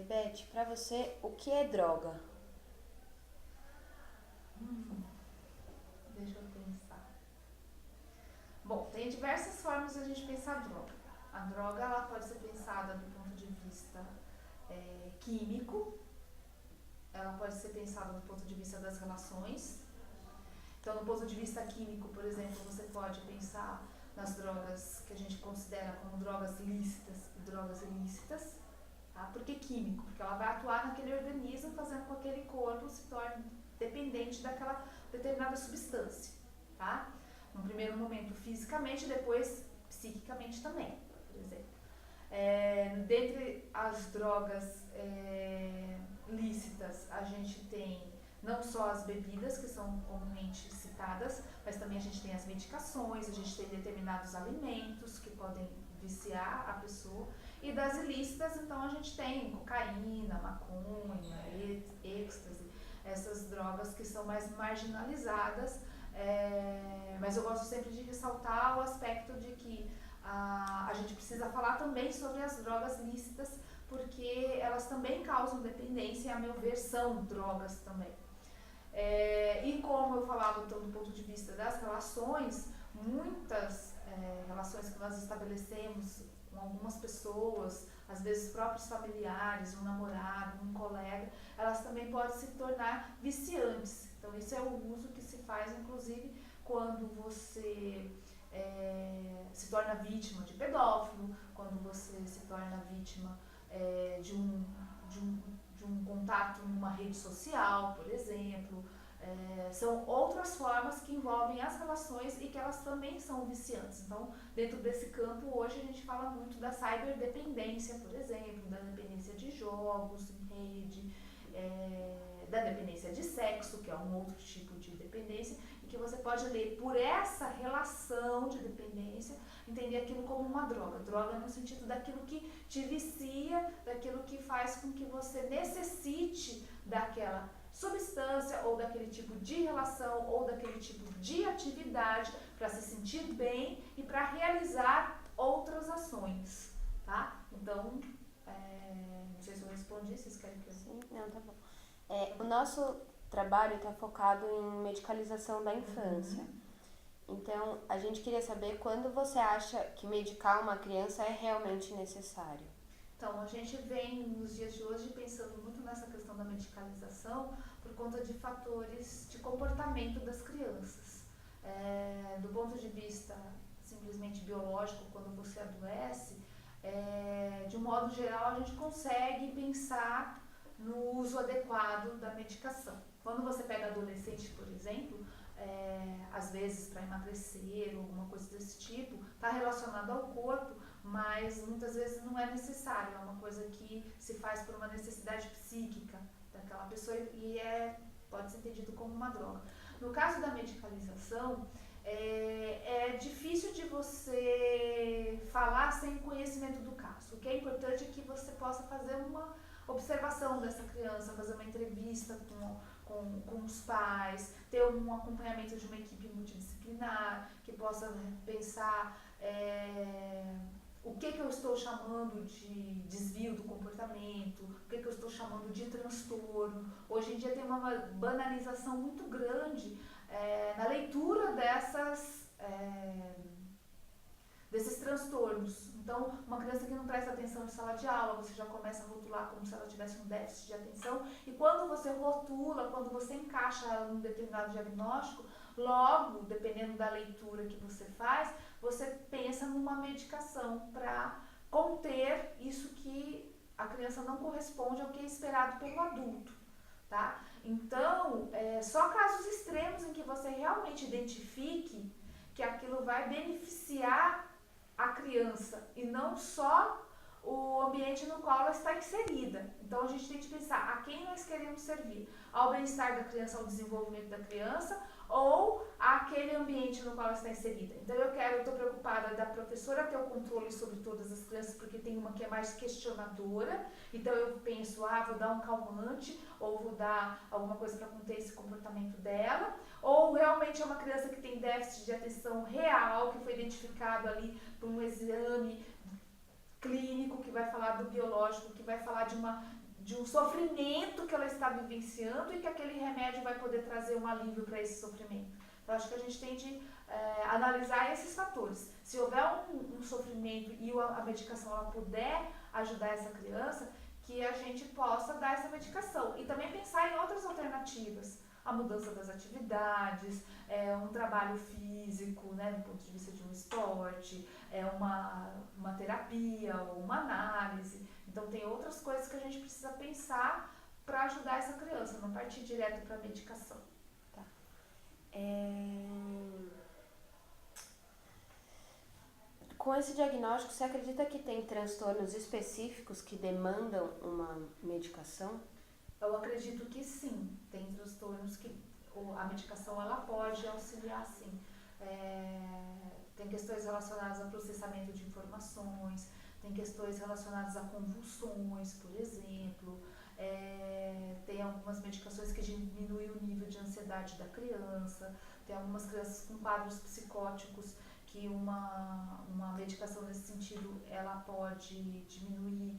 Beth, pra você, o que é droga? Deixa eu pensar. Bom, tem diversas formas de a gente pensar a droga. A droga ela pode ser pensada do ponto de vista químico, ela pode ser pensada do ponto de vista das relações. Então, do ponto de vista químico, por exemplo, você pode pensar nas drogas que a gente considera como drogas lícitas e drogas ilícitas. Tá? Por que químico? Porque ela vai atuar naquele organismo, fazendo com que aquele corpo se torne dependente daquela determinada substância. Tá? Num primeiro momento fisicamente, depois psiquicamente também, por exemplo. Dentre as drogas lícitas, a gente tem não só as bebidas, que são comumente citadas, mas também a gente tem as medicações, a gente tem determinados alimentos que podem viciar a pessoa. E das ilícitas, então, a gente tem cocaína, maconha, êxtase, essas drogas que são mais marginalizadas. Mas eu gosto sempre de ressaltar o aspecto de que a gente precisa falar também sobre as drogas lícitas, porque elas também causam dependência e, a meu ver, são drogas também. E como eu falava então, do ponto de vista das relações, muitas relações que nós estabelecemos com algumas pessoas, às vezes próprios familiares, um namorado, um colega, elas também podem se tornar viciantes. Então esse é o uso que se faz, inclusive, quando você se torna vítima de pedófilo, quando você se torna vítima de um contato numa rede social, por exemplo. São outras formas que envolvem as relações e que elas também são viciantes. Então, dentro desse campo, hoje a gente fala muito da cyberdependência, por exemplo, da dependência de jogos em rede, da dependência de sexo, que é um outro tipo de dependência, e que você pode ler por essa relação de dependência, entender aquilo como uma droga. Droga no sentido daquilo que te vicia, daquilo que faz com que você necessite daquela substância ou daquele tipo de relação ou daquele tipo de atividade para se sentir bem e para realizar outras ações, tá? Então, não sei se eu respondi, vocês querem que eu... Sim, não, tá bom. O nosso trabalho está focado em medicalização da infância. Então, a gente queria saber quando você acha que medicar uma criança é realmente necessário. Então, a gente vem nos dias de hoje pensando muito nessa questão da medicalização por conta de fatores de comportamento das crianças. Do ponto de vista simplesmente biológico, quando você adoece, de um modo geral, a gente consegue pensar no uso adequado da medicação. Quando você pega adolescente, por exemplo, às vezes para emagrecer ou alguma coisa desse tipo, está relacionado ao corpo, mas muitas vezes não é necessário, é uma coisa que se faz por uma necessidade psíquica daquela pessoa e pode ser entendido como uma droga. No caso da medicalização, é difícil de você falar sem conhecimento do caso. O que é importante é que você possa fazer uma observação dessa criança, fazer uma entrevista com os pais, ter um acompanhamento de uma equipe multidisciplinar, que possa pensar o que eu estou chamando de desvio do comportamento, o que eu estou chamando de transtorno. Hoje em dia tem uma banalização muito grande na leitura desses transtornos. Então, uma criança que não presta atenção em sala de aula, você já começa a rotular como se ela tivesse um déficit de atenção, e quando você rotula, quando você encaixa ela num determinado diagnóstico, logo, dependendo da leitura que você faz, você pensa numa medicação para conter isso que a criança não corresponde ao que é esperado pelo adulto. Tá? Então, só casos extremos em que você realmente identifique que aquilo vai beneficiar a criança e não só o ambiente no qual ela está inserida. Então a gente tem que pensar a quem nós queremos servir, ao bem-estar da criança, ao desenvolvimento da criança ou àquele ambiente no qual ela está inserida. Então eu estou preocupada da professora ter o controle sobre todas as crianças, porque tem uma que é mais questionadora, então eu penso, vou dar um calmante ou vou dar alguma coisa para conter esse comportamento dela, ou realmente é uma criança que tem déficit de atenção real, que foi identificado ali por um exame clínico, que vai falar do biológico, que vai falar de um sofrimento que ela está vivenciando e que aquele remédio vai poder trazer um alívio para esse sofrimento. Então, acho que a gente tem de analisar esses fatores. Se houver um sofrimento e a medicação ela puder ajudar essa criança, que a gente possa dar essa medicação. E também pensar em outras alternativas. A mudança das atividades, um trabalho físico, né, do ponto de vista de um esporte, uma terapia ou uma análise. Então, tem outras coisas que a gente precisa pensar para ajudar essa criança, não partir direto para a medicação. Tá. Com esse diagnóstico, você acredita que tem transtornos específicos que demandam uma medicação? Eu acredito que sim, tem transtornos que a medicação ela pode auxiliar sim. Tem questões relacionadas ao processamento de informações, tem questões relacionadas a convulsões, por exemplo, tem algumas medicações que diminuem o nível de ansiedade da criança, tem algumas crianças com quadros psicóticos que uma medicação nesse sentido ela pode diminuir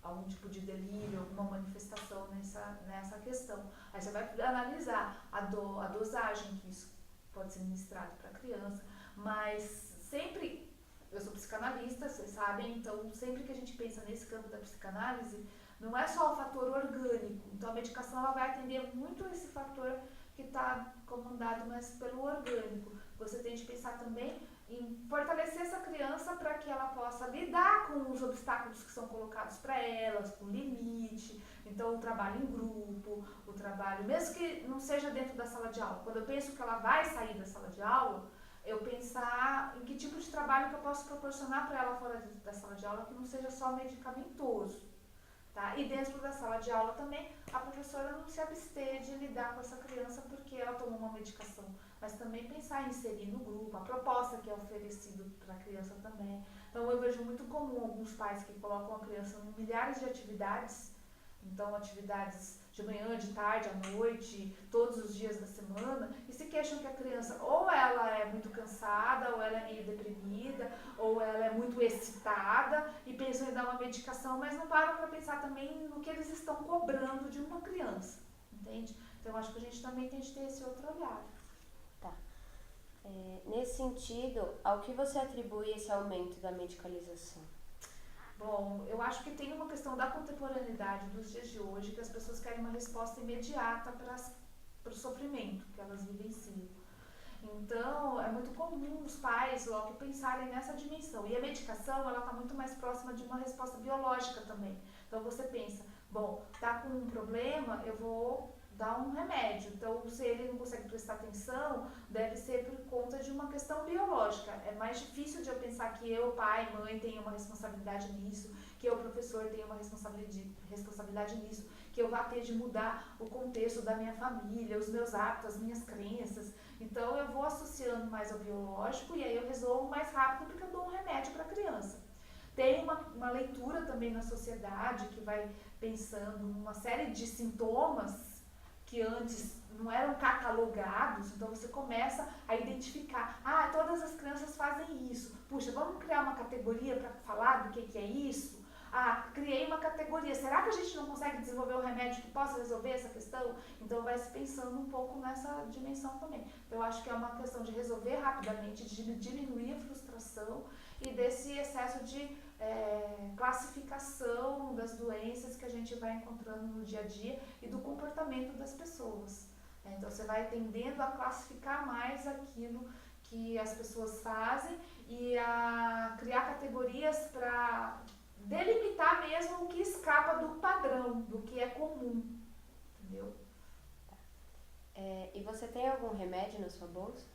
algum tipo de delírio, alguma manifestação nessa questão. Aí você vai analisar a dosagem que isso pode ser ministrado para a criança, mas sempre, eu sou psicanalista, vocês sabem, então sempre que a gente pensa nesse campo da psicanálise, não é só o fator orgânico, então a medicação ela vai atender muito esse fator que está comandado mais pelo orgânico. Você tem de pensar também em fortalecer essa criança para que ela possa lidar com os obstáculos que são colocados para elas, com limite. Então, o trabalho em grupo, o trabalho, mesmo que não seja dentro da sala de aula. Quando eu penso que ela vai sair da sala de aula, eu pensar em que tipo de trabalho que eu posso proporcionar para ela fora da sala de aula que não seja só medicamentoso. Tá? E dentro da sala de aula também, a professora não se abster de lidar com essa criança porque ela tomou uma medicação, mas também pensar em inserir no grupo, a proposta que é oferecida para a criança também. Então, eu vejo muito comum alguns pais que colocam a criança em milhares de atividades, então atividades de manhã, de tarde, à noite, todos os dias da semana, e se queixam que a criança ou ela é muito cansada, ou ela é meio deprimida, ou ela é muito excitada, e pensam em dar uma medicação, mas não param para pensar também no que eles estão cobrando de uma criança, entende? Então, eu acho que a gente também tem de ter esse outro olhar. Tá. Nesse sentido, ao que você atribui esse aumento da medicalização? Bom, eu acho que tem uma questão da contemporaneidade dos dias de hoje, que as pessoas querem uma resposta imediata para o sofrimento que elas vivenciam. Então, é muito comum os pais logo pensarem nessa dimensão. E a medicação, ela está muito mais próxima de uma resposta biológica também. Então, você pensa, bom, tá com um problema, eu vou dar um remédio. Então, se ele não consegue prestar atenção, deve ser por conta de uma questão biológica. É mais difícil de eu pensar que eu, pai, mãe, tenho uma responsabilidade nisso, que eu, professor, tenho uma responsabilidade nisso, que eu vá ter de mudar o contexto da minha família, os meus hábitos, as minhas crenças. Então, eu vou associando mais ao biológico e aí eu resolvo mais rápido porque eu dou um remédio para a criança. Tem uma leitura também na sociedade que vai pensando uma série de sintomas que antes não eram catalogados, então você começa a identificar, todas as crianças fazem isso, puxa, vamos criar uma categoria para falar do que é isso? Criei uma categoria, será que a gente não consegue desenvolver um remédio que possa resolver essa questão? Então vai se pensando um pouco nessa dimensão também. Eu acho que é uma questão de resolver rapidamente, de diminuir a frustração e desse excesso de classificação das doenças que a gente vai encontrando no dia a dia e do comportamento das pessoas. Então você vai tendendo a classificar mais aquilo que as pessoas fazem e a criar categorias para delimitar mesmo o que escapa do padrão, do que é comum, entendeu? E você tem algum remédio na sua bolsa?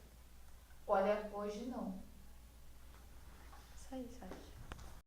Olha, hoje não. Isso aí, Sasha.